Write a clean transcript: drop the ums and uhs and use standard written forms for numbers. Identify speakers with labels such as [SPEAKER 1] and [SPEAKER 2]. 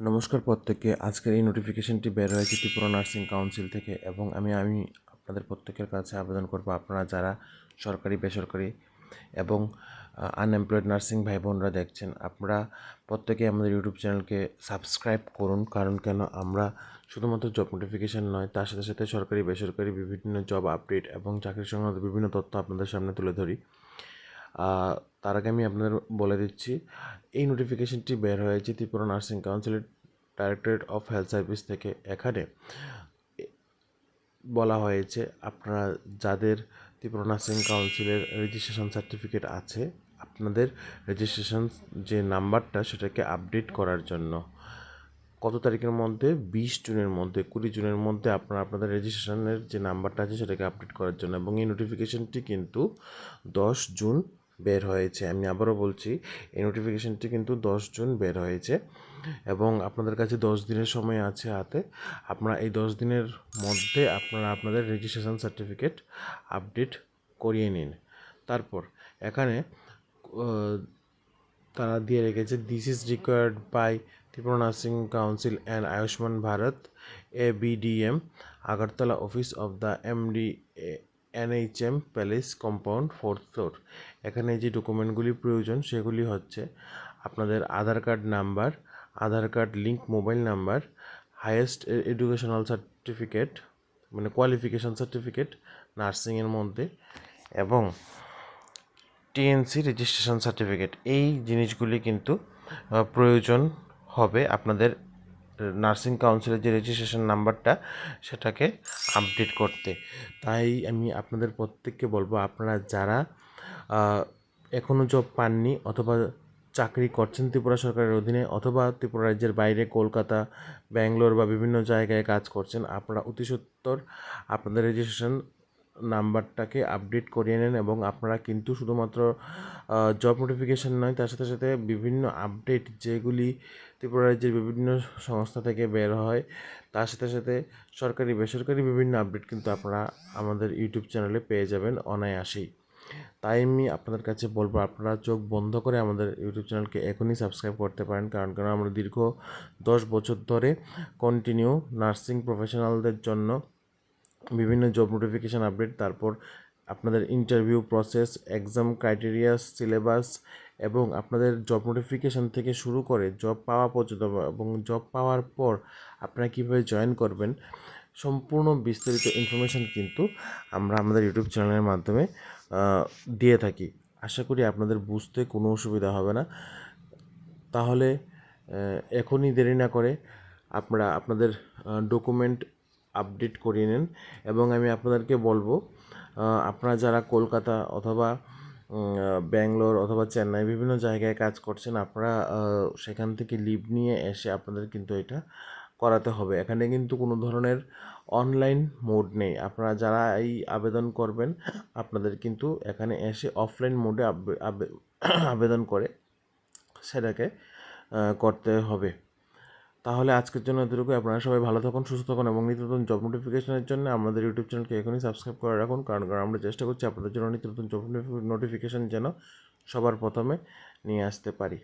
[SPEAKER 1] নমস্কার প্রত্যেককে। আজকের এই নোটিফিকেশনটি বের হয়েছে ত্রিপুরা নার্সিং কাউন্সিল থেকে এবং আমি আপনাদের প্রত্যেকের কাছে আবেদন করব, আপনারা যারা সরকারি বেসরকারি এবং আনএমপ্লয়েড নার্সিং ভাই বোনরা দেখছেন, আপনারা প্রত্যেকে আমাদের ইউটিউব চ্যানেলকে সাবস্ক্রাইব করুন। কারণ কেন, আমরা শুধুমাত্র জব নোটিফিকেশান নয়, তার সাথে সাথে সরকারি বেসরকারি বিভিন্ন জব আপডেট এবং চাকরির সংক্রান্ত বিভিন্ন তথ্য আপনাদের সামনে তুলে ধরি। তার আগে আমি আপনাদের বলে দিচ্ছি, এই নোটিফিকেশনটি বের হয়েছে ত্রিপুরা নার্সিং কাউন্সিলের ডাইরেক্টরেট অফ হেলথ সার্ভিস থেকে। এখানে বলা হয়েছে, আপনারা যাদের ত্রিপুরা নার্সিং কাউন্সিলের রেজিস্ট্রেশন সার্টিফিকেট আছে, আপনাদের রেজিস্ট্রেশন যে নাম্বারটা সেটাকে আপডেট করার জন্য কত তারিখের মধ্যে, 20 জুনের মধ্যে, 20 জুনের মধ্যে আপনারা আপনাদের রেজিস্ট্রেশনের যে নাম্বারটা আছে সেটাকে আপডেট করার জন্য। এবং এই নোটিফিকেশনটি কিন্তু 10 জুন বের হয়েছে। আমি আবারও বলছি, এই নোটিফিকেশনটি কিন্তু 10 জুন বের হয়েছে এবং আপনাদের কাছে 10 দিনের সময় আছে হাতে। আপনারা এই 10 দিনের মধ্যে আপনারা আপনাদের রেজিস্ট্রেশন সার্টিফিকেট আপডেট করিয়ে নিন। তারপর এখানে তারা দিয়ে রেখেছে, this is required by Tripura nursing council and Ayushman Bharat ABDM Agartala office of the MD NHM palace compound 4th floor. এখানে যে ডকুমেন্টগুলি প্রয়োজন সেগুলি হচ্ছে আপনাদের Aadhaar card number, Aadhaar card link mobile number, highest educational certificate মানে কোয়ালিফিকেশান সার্টিফিকেট নার্সিংয়ের মধ্যে, এবং TNC রেজিস্ট্রেশন সার্টিফিকেট। এই জিনিসগুলি কিন্তু প্রয়োজন হবে আপনাদের নার্সিং কাউন্সিলের যে রেজিস্ট্রেশন নাম্বারটা সেটাকে আপডেট করতে। তাই আমি আপনাদের প্রত্যেককে বলবো, আপনারা যারা এখনও জব পাননি অথবা চাকরি করছেন ত্রিপুরা সরকারের অধীনে অথবা ত্রিপুরা রাজ্যের বাইরে কলকাতা, ব্যাঙ্গালোর বা বিভিন্ন জায়গায় কাজ করছেন, আপনারা অতি সত্বর আপনাদের রেজিস্ট্রেশন নাম্বারটাকে আপডেট করিয়ে নেন। এবং আপনারা কিন্তু শুধুমাত্র জব নোটিফিকেশান নয়, তার সাথে সাথে বিভিন্ন আপডেট যেগুলি ত্রিপুরা রাজ্যের বিভিন্ন সংস্থা থেকে বের হয়, তার সাথে সাথে সরকারি বেসরকারি বিভিন্ন আপডেট কিন্তু আপনারা আমাদের ইউটিউব চ্যানেলে পেয়ে যাবেন অনায়াসেই। তাই আমি আপনাদের কাছে বলবো, আপনারা চোখ বন্ধ করে আমাদের ইউটিউব চ্যানেলকে এখনই সাবস্ক্রাইব করতে পারেন। কারণ আমরা দীর্ঘ 10 বছর ধরে কন্টিনিউ নার্সিং প্রফেশনালদের জন্য বিভিন্ন জব নোটিফিকেশান আপডেট, তারপর আপনাদের interview process, exam criteria, syllabus এবং আপনাদের জব নোটিফিকেশান থেকে শুরু করে জব পাওয়া পর্যন্ত এবং জব পাওয়ার পর আপনারা কীভাবে জয়েন করবেন, সম্পূর্ণ বিস্তারিত ইনফরমেশান কিন্তু আমরা আমাদের ইউটিউব চ্যানেলের মাধ্যমে দিয়ে থাকি। আশা করি আপনাদের বুঝতে কোনো অসুবিধা হবে না। তাহলে এখনই দেরি না করে আপনারা আপনাদের ডকুমেন্ট আপডেট করিয়ে নেন। এবং আমি আপনাদেরকে বলবো, আপনারা যারা কলকাতা অথবা ব্যাঙ্গালোর অথবা চেন্নাই বিভিন্ন জায়গায় কাজ করছেন, আপনারা সেখান থেকে লিভ নিয়ে এসে আপনাদের কিন্তু এটা করাতে হবে। এখানে কিন্তু কোনো ধরনের অনলাইন মোড নেই। আপনারা যারা এই আবেদন করবেন, আপনাদের কিন্তু এখানে এসে অফলাইন মোডে আবেদন করে সেটাকে করতে হবে। তাহলে আজকের জন্য এতটুকু। আপনারা সবাই ভালো থাকুন, সুস্থ থাকুন এবং নিত্য নতুন জব নোটিফিকেশনের জন্য আমাদের ইউটিউব চ্যানেলকে এখনই সাবস্ক্রাইব করে রাখুন। কারণ আমরা চেষ্টা করছি আপনাদের জন্য নিত্য নতুন জব নোটিফিকেশন যেন সবার প্রথমে নিয়ে আসতে পারি।